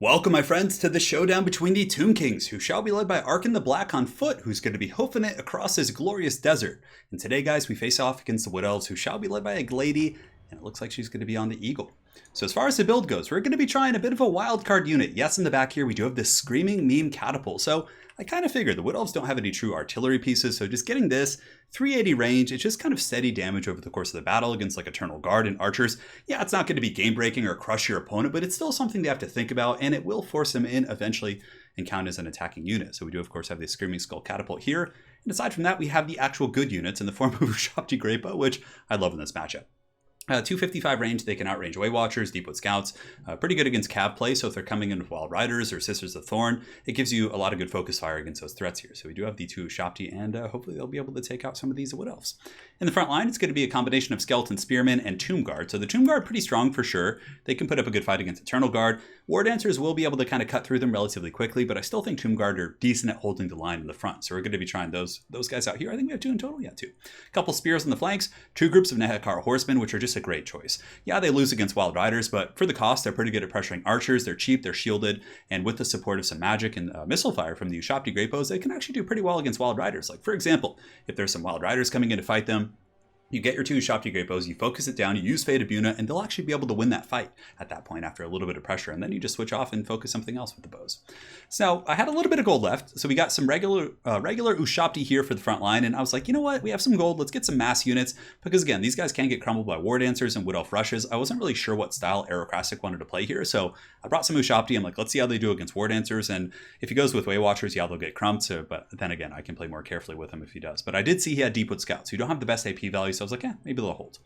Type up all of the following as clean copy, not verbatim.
Welcome, my friends, to the showdown between the Tomb Kings, who shall be led by ARKHAN the Black on foot, who's going to be hoofing it across this glorious desert. And today, guys, we face off against the Wood Elves, who shall be led by a Glady, and it looks like she's going to be on the Eagle. So as far as the build goes, we're going to be trying a bit of a wild card unit. Yes, in the back here, we do have this Screaming Meme Catapult. So I kind of figured the Wood Elves don't have any true artillery pieces, so just getting this 380 range, it's just kind of steady damage over the course of the battle against like Eternal Guard and archers. Yeah, it's not going to be game breaking or crush your opponent, but it's still something they have to think about, and it will force them in eventually and count as an attacking unit. So we do, of course, have the Screaming Skull Catapult here. And aside from that, we have the actual good units in the form of Ushapti Greatbow, which I love in this matchup. 255 range, they can outrange Way Watchers, Deepwood Scouts, pretty good against cav play, so if they're coming in with Wild Riders or Sisters of Thorn, it gives you a lot of good focus fire against those threats here. So we do have the two Ushapti, and hopefully they'll be able to take out some of these Wood Elves. In the front line, it's going to be a combination of Skeleton Spearmen and Tomb Guard. So the Tomb Guard, pretty strong for sure. They can put up a good fight against Eternal Guard. War Dancers will be able to kind of cut through them relatively quickly, but I still think Tomb Guard are decent at holding the line in the front. So we're going to be trying those guys out here. I think we have two in total. Yeah, two. A couple spears on the flanks, two groups of Nehekar Horsemen, which are just a great choice. Yeah, they lose against Wild Riders, but for the cost, they're pretty good at pressuring archers. They're cheap, they're shielded, and with the support of some magic and missile fire from the Ushapti Greatbows, they can actually do pretty well against Wild Riders. Like, for example, if there's some Wild Riders coming in to fight them, you get your two Ushapti Greatbows, you focus it down, you use Fate of Buna, and they'll actually be able to win that fight at that point after a little bit of pressure, and then you just switch off and focus something else with the bows. So I had a little bit of gold left, so we got some regular Ushapti here for the front line, and I was like, you know what, we have some gold, let's get some mass units, because again, these guys can get crumbled by War Dancers and Wood Elf Rushes. I wasn't really sure what style ARKHAN wanted to play here, so I brought some Ushapti. I'm like, let's see how they do against War Dancers, and if he goes with Way Watchers, yeah, they'll get crumped, so, but then again, I can play more carefully with him if he does. But I did see he had Deepwood Scouts, who don't have the best AP value, so I was like, they'be they'll hold.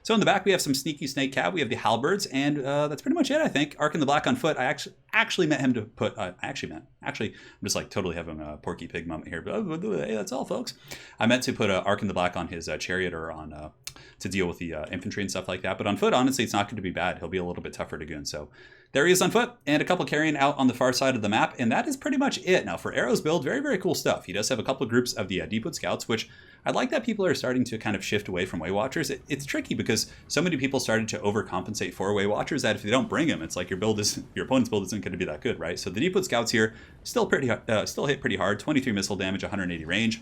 So in the back, we have some sneaky snake cab. We have the halberds, and that's pretty much it, I think. ARKHAN the Black on foot. I actually meant him to put... I'm just like totally having a Porky Pig moment here. But hey, that's all, folks. I meant to put ARKHAN the Black on his chariot or on to deal with the infantry and stuff like that. But on foot, honestly, it's not going to be bad. He'll be a little bit tougher to goon. So there he is on foot, and a couple carrying out on the far side of the map, and that is pretty much it. Now, for Arrow's build, very, very cool stuff. He does have a couple of groups of the Deepwood Scouts, which I like that people are starting to kind of shift away from Way Watchers. It's tricky because so many people started to overcompensate for Way Watchers that if they don't bring them, it's like your opponent's build isn't going to be that good, right? So the Deepwood Scouts here still hit pretty hard, 23 missile damage, 180 range.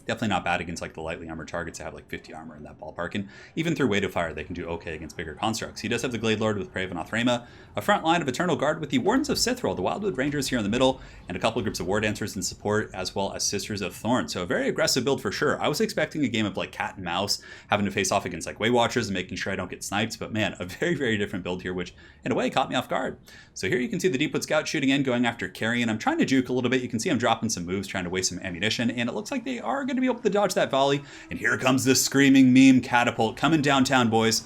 Definitely not bad against like the lightly armored targets that have like 50 armor in that ballpark. And even through weight of fire, they can do okay against bigger constructs. He does have the Glade Lord with Prey of Anathrema, a front line of Eternal Guard with the Wardens of Sithril, the Wildwood Rangers here in the middle, and a couple of groups of War Dancers in support, as well as Sisters of Thorn. So a very aggressive build for sure. I was expecting a game of like cat and mouse, having to face off against like Way Watchers and making sure I don't get sniped. But man, a very, very different build here, which in a way caught me off guard. So here you can see the Deepwood Scout shooting in, going after Carrion. I'm trying to juke a little bit. You can see I'm dropping some moves, trying to waste some ammunition, and it looks like they are going to be able to dodge that volley. And here comes the Screaming Meme Catapult coming downtown, boys.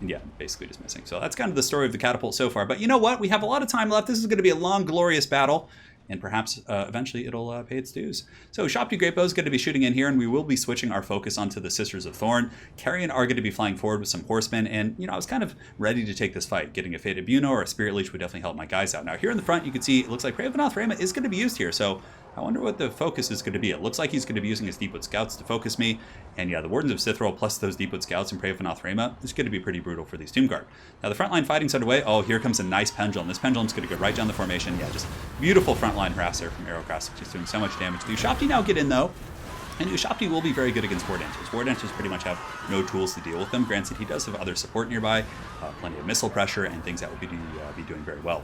And yeah, basically just missing. So that's kind of the story of the catapult so far. But you know what? We have a lot of time left. This is going to be a long, glorious battle. And perhaps eventually it'll pay its dues. So Ushapti Greatbow is going to be shooting in here, and we will be switching our focus onto the Sisters of Thorn. Carrion are going to be flying forward with some horsemen, and you know, I was kind of ready to take this fight. Getting a Fate of Buno or a Spirit Leech would definitely help my guys out. Now here in the front, you can see it looks like Prey of Anathrema is going to be used here. So I wonder what the focus is going to be. It looks like he's going to be using his Deepwood Scouts to focus me. And yeah, the Wardens of Sithril plus those Deepwood Scouts and Prey of Anathrema is going to be pretty brutal for these Tomb Guard. Now the frontline fighting's underway. Oh, here comes a nice Pendulum. This Pendulum's going to go right down the formation. Yeah, just beautiful frontline harass there from ARKHAN, just doing so much damage. The Ushapti now get in though. And Ushapti will be very good against War Dancers. War Dancers pretty much have no tools to deal with them. Granted, he does have other support nearby, plenty of missile pressure, and things that will be doing very well.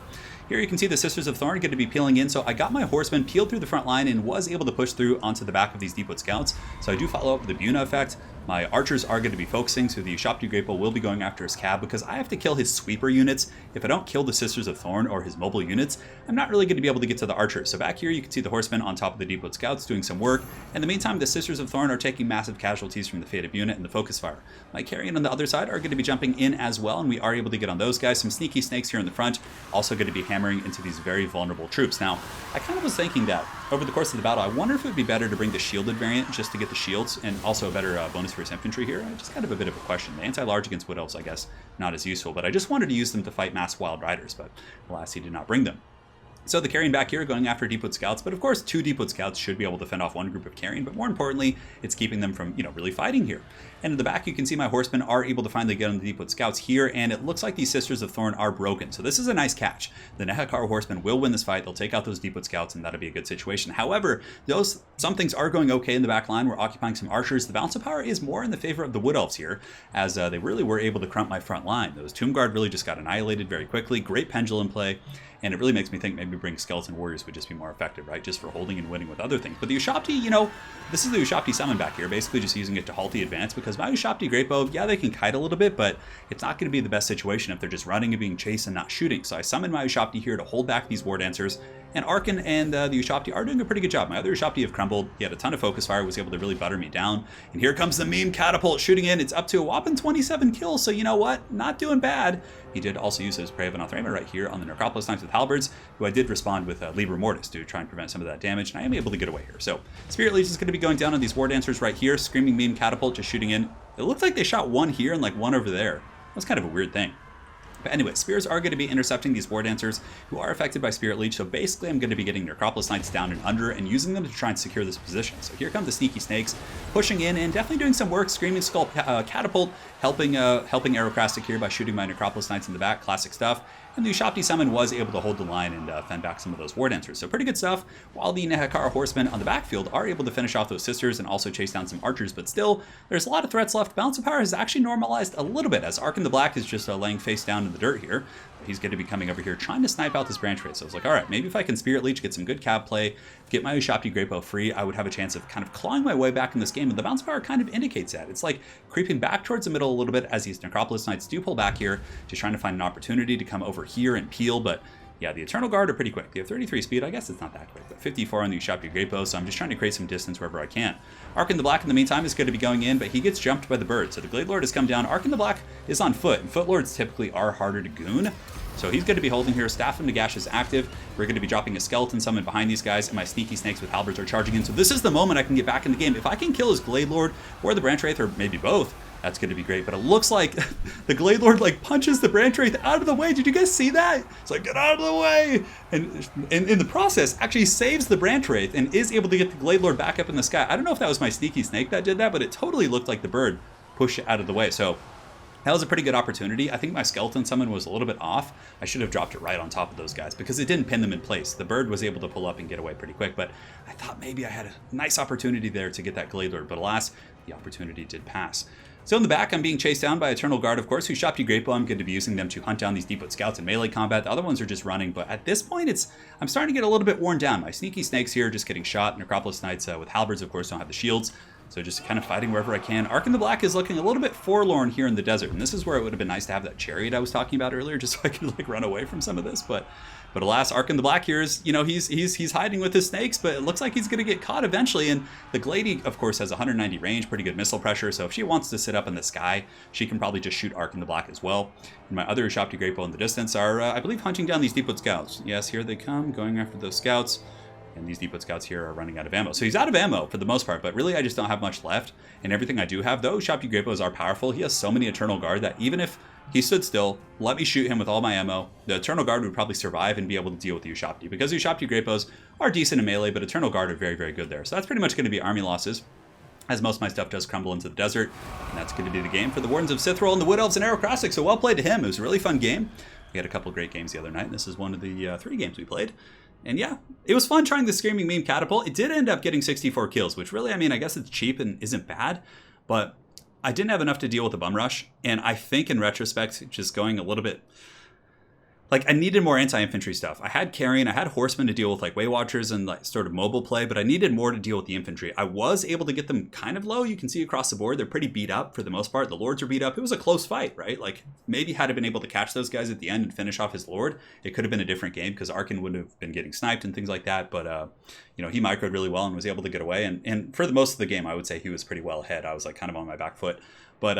Here you can see the Sisters of Thorn going to be peeling in, so I got my horsemen peeled through the front line and was able to push through onto the back of these Deepwood Scouts. So I do follow up with the Buna effect. My archers are going to be focusing, so the Ushapti Greatbow will be going after his cab because I have to kill his sweeper units. If I don't kill the Sisters of Thorn or his mobile units, I'm not really going to be able to get to the archers. So back here you can see the horsemen on top of the Deepwood Scouts doing some work. In the meantime, the Sisters of Thorn are taking massive casualties from the Fate of unit and the focus fire. My Carrion on the other side are going to be jumping in as well, and we are able to get on those guys. Some sneaky snakes here in the front, also going to be hammering into these very vulnerable troops. Now, I kind of was thinking that over the course of the battle, I wonder if it would be better to bring the shielded variant just to get the shields and also a better bonus for his infantry here. Just kind of a bit of a question. The anti-large against Wood Elves, I guess, not as useful, but I just wanted to use them to fight mass Wild Riders, but alas, he did not bring them. So the carrying back here going after deep wood scouts, but of course 2 deep wood scouts should be able to fend off 1 group of carrying, but more importantly, it's keeping them from, really fighting here. And in the back, you can see my horsemen are able to finally get on the deep wood scouts here, and it looks like these Sisters of Thorn are broken. So this is a nice catch. The Nehekar horsemen will win this fight. They'll take out those deep wood scouts, and that'll be a good situation. However, some things are going okay in the back line. We're occupying some archers. The balance of power is more in the favor of the Wood Elves here, as they really were able to crump my front line. Those Tomb Guard really just got annihilated very quickly. Great pendulum play. And it really makes me think maybe bring Skeleton Warriors would just be more effective, right? Just for holding and winning with other things. But the Ushabti, this is the Ushabti summon back here, basically just using it to halt the advance, because my Ushabti Great Bow, yeah, they can kite a little bit, but it's not going to be the best situation if they're just running and being chased and not shooting. So I summon my Ushabti here to hold back these War Dancers. And ARKHAN and the Ushabti are doing a pretty good job. My other Ushabti have crumbled. He had a ton of focus fire, was able to really butter me down. And here comes the meme catapult shooting in. It's up to a whopping 27 kills, so you know what? Not doing bad. He did also use his Prey of Anathrema right here on the Necropolis Knights with Halberds, who I did respond with Liber Mortis to try and prevent some of that damage, and I am able to get away here. So Spirit Leech is going to be going down on these War Dancers right here. Screaming Meme Catapult just shooting in. It looks like they shot 1 here and like 1 over there. That's kind of a weird thing. But anyway, Spears are going to be intercepting these War Dancers who are affected by Spirit Leech, so basically I'm going to be getting Necropolis Knights down and under and using them to try and secure this position. So here come the Sneaky Snakes, pushing in and definitely doing some work. Screaming Skull Catapult, helping Aerocrastic here by shooting my Necropolis Knights in the back, classic stuff. And the Ushabti Summon was able to hold the line and fend back some of those War Dancers. So pretty good stuff, while the Nehekar Horsemen on the backfield are able to finish off those Sisters and also chase down some Archers, but still, there's a lot of threats left. Balance of power has actually normalized a little bit, as ARKHAN the Black is just laying face down in the dirt here. He's going to be coming over here trying to snipe out this branch raid. So I was like, all right, maybe if I can Spirit Leech, get some good cab play, get my Ushabti Great Bow free, I would have a chance of kind of clawing my way back in this game. And the bounce power kind of indicates that. It's like creeping back towards the middle a little bit as these Necropolis Knights do pull back here, just trying to find an opportunity to come over here and peel. But yeah, the Eternal Guard are pretty quick. They have 33 speed. I guess it's not that quick, but 54 on the Ushabti Great Bow, so I'm just trying to create some distance wherever I can. ARKHAN the Black, in the meantime, is going to be going in, but he gets jumped by the bird. So the Glade Lord has come down. ARKHAN the Black is on foot, and Foot Lords typically are harder to goon. So he's going to be holding here. Staff of Nagash is active. We're going to be dropping a Skeleton Summon behind these guys, and my Sneaky Snakes with Halberds are charging in. So this is the moment I can get back in the game. If I can kill his Glade Lord or the Branch Wraith, or maybe both, that's going to be great. But it looks like the Glade Lord like punches the Branch Wraith out of the way. Did you guys see that? It's like, get out of the way! And in the process, actually saves the Branch Wraith and is able to get the Glade Lord back up in the sky. I don't know if that was my Sneaky Snake that did that, but it totally looked like the bird pushed it out of the way. So that was a pretty good opportunity. I think my Skeleton Summon was a little bit off. I should have dropped it right on top of those guys because it didn't pin them in place. The bird was able to pull up and get away pretty quick, but I thought maybe I had a nice opportunity there to get that Glade Lord, but alas, the opportunity did pass. So in the back, I'm being chased down by Eternal Guard, of course, who Ushabti Great Bow. I'm going to be using them to hunt down these Deepwood Scouts in melee combat. The other ones are just running, but at this point, I'm starting to get a little bit worn down. My Sneaky Snakes here just getting shot. Necropolis Knights with Halberds, of course, don't have the shields. So just kind of fighting wherever I can. ARKHAN the Black is looking a little bit forlorn here in the desert, and this is where it would have been nice to have that chariot I was talking about earlier, just so I could like run away from some of this. But alas, ARKHAN the Black here is, he's hiding with his snakes, but it looks like he's going to get caught eventually. And the Glady, of course, has 190 range, pretty good missile pressure. So if she wants to sit up in the sky, she can probably just shoot ARKHAN the Black as well. And my other Ushabti Great Bow in the distance are, I believe, hunting down these Deepwood Scouts. Yes, here they come, going after those scouts. And these Deepwood Scouts here are running out of ammo. So he's out of ammo for the most part, but really I just don't have much left. And everything I do have, though, Ushabti Great Bows are powerful. He has so many Eternal Guard that even if he stood still, let me shoot him with all my ammo, the Eternal Guard would probably survive and be able to deal with the Ushabti. Because Ushabti Great Bows are decent in melee, but Eternal Guard are very, very good there. So that's pretty much going to be army losses, as most of my stuff does crumble into the desert. And that's going to be the game for the Wardens of Sithril and the Wood Elves and Aerocrastic. So well played to him. It was a really fun game. We had a couple great games the other night, and this is one of the 3 games we played. And yeah, it was fun trying the Screaming Meme Catapult. It did end up getting 64 kills, which really, I guess it's cheap and isn't bad, but I didn't have enough to deal with the bum rush. And I think in retrospect, just going a little bit, like I needed more anti-infantry stuff. I had carrying, I had horsemen to deal with like Way Watchers and like sort of mobile play, but I needed more to deal with the infantry. I was able to get them kind of low. You can see across the board, they're pretty beat up for the most part. The lords are beat up. It was a close fight, right? Like maybe had I been able to catch those guys at the end and finish off his lord, it could have been a different game because ARKHAN wouldn't have been getting sniped and things like that. But, he microed really well and was able to get away. And for the most of the game, I would say he was pretty well ahead. I was like kind of on my back foot. But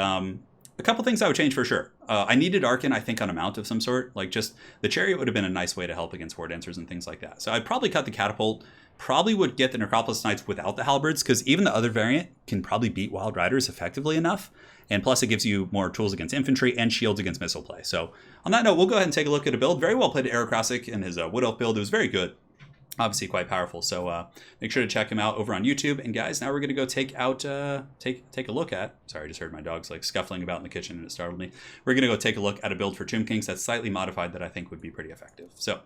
a couple things I would change for sure. I needed ARKHAN, I think, on a mount of some sort. Like, just the chariot would have been a nice way to help against war dancers and things like that. So I'd probably cut the catapult. Probably would get the Necropolis Knights without the halberds, because even the other variant can probably beat Wild Riders effectively enough. And plus, it gives you more tools against infantry and shields against missile play. So on that note, we'll go ahead and take a look at a build. Very well played ARKHAN in his Wood Elf build. It was very good. Obviously quite powerful. So make sure to check him out over on YouTube. And guys, now we're going to go take out, take a look at, sorry, I just heard my dogs like scuffling about in the kitchen and it startled me. We're going to go take a look at a build for Tomb Kings that's slightly modified that I think would be pretty effective. So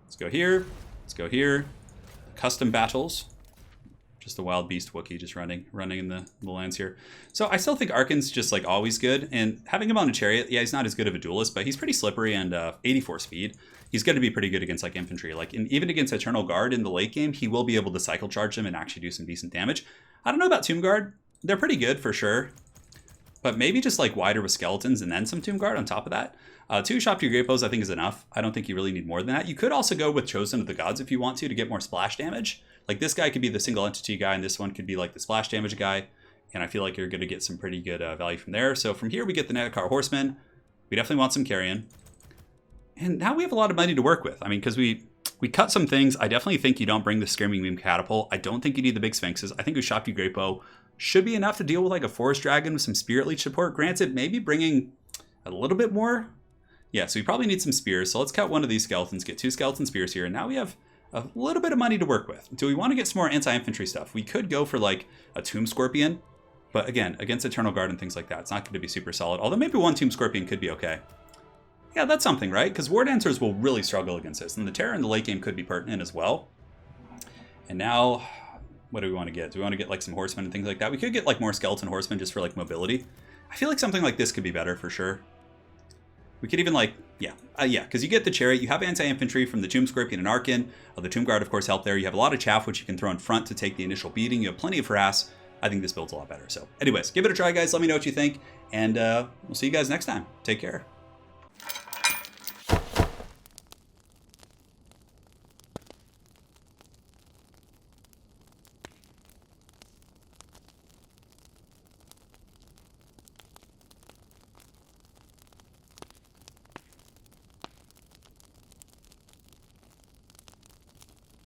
let's go here. Let's go here. Custom battles. Just a wild beast Wookiee just running in the lands here. So I still think ARKHAN's just like always good. And having him on a chariot, yeah, he's not as good of a duelist, but he's pretty slippery and 84 speed. He's going to be pretty good against like infantry. Like even against Eternal Guard in the late game, he will be able to cycle charge them and actually do some decent damage. I don't know about Tomb Guard. They're pretty good for sure. But maybe just like wider with skeletons and then some Tomb Guard on top of that. 2 Shop to your Great Bows I think is enough. I don't think you really need more than that. You could also go with Chosen of the Gods if you want to get more splash damage. Like this guy could be the single entity guy and this one could be like the splash damage guy. And I feel like you're going to get some pretty good value from there. So from here we get the Nekar Horseman. We definitely want some carrion. And now we have a lot of money to work with. I mean, because we cut some things. I definitely think you don't bring the Screaming Beam Catapult. I don't think you need the big Sphinxes. I think Ushapti Great Bow should be enough to deal with like a Forest Dragon with some Spirit Leech support. Granted, maybe bringing a little bit more. Yeah, so we probably need some spears. So let's cut one of these skeletons, get 2 skeleton spears here. And now we have a little bit of money to work with. Do we want to get some more anti-infantry stuff? We could go for like a Tomb Scorpion. But again, against Eternal Guard and things like that, it's not going to be super solid. Although maybe 1 Tomb Scorpion could be okay. Yeah, that's something, right? Because War Dancers will really struggle against this. And the Terror in the late game could be pertinent as well. And now, what do we want to get? Do we want to get like some Horsemen and things like that? We could get like more Skeleton Horsemen just for like mobility. I feel like something like this could be better for sure. We could even like, yeah, because you get the Chariot. You have anti-infantry from the Tomb Scorpion and ARKHAN. The Tomb Guard, of course, help there. You have a lot of chaff, which you can throw in front to take the initial beating. You have plenty of harass. I think this build's a lot better. So anyways, give it a try, guys. Let me know what you think. And we'll see you guys next time. Take care.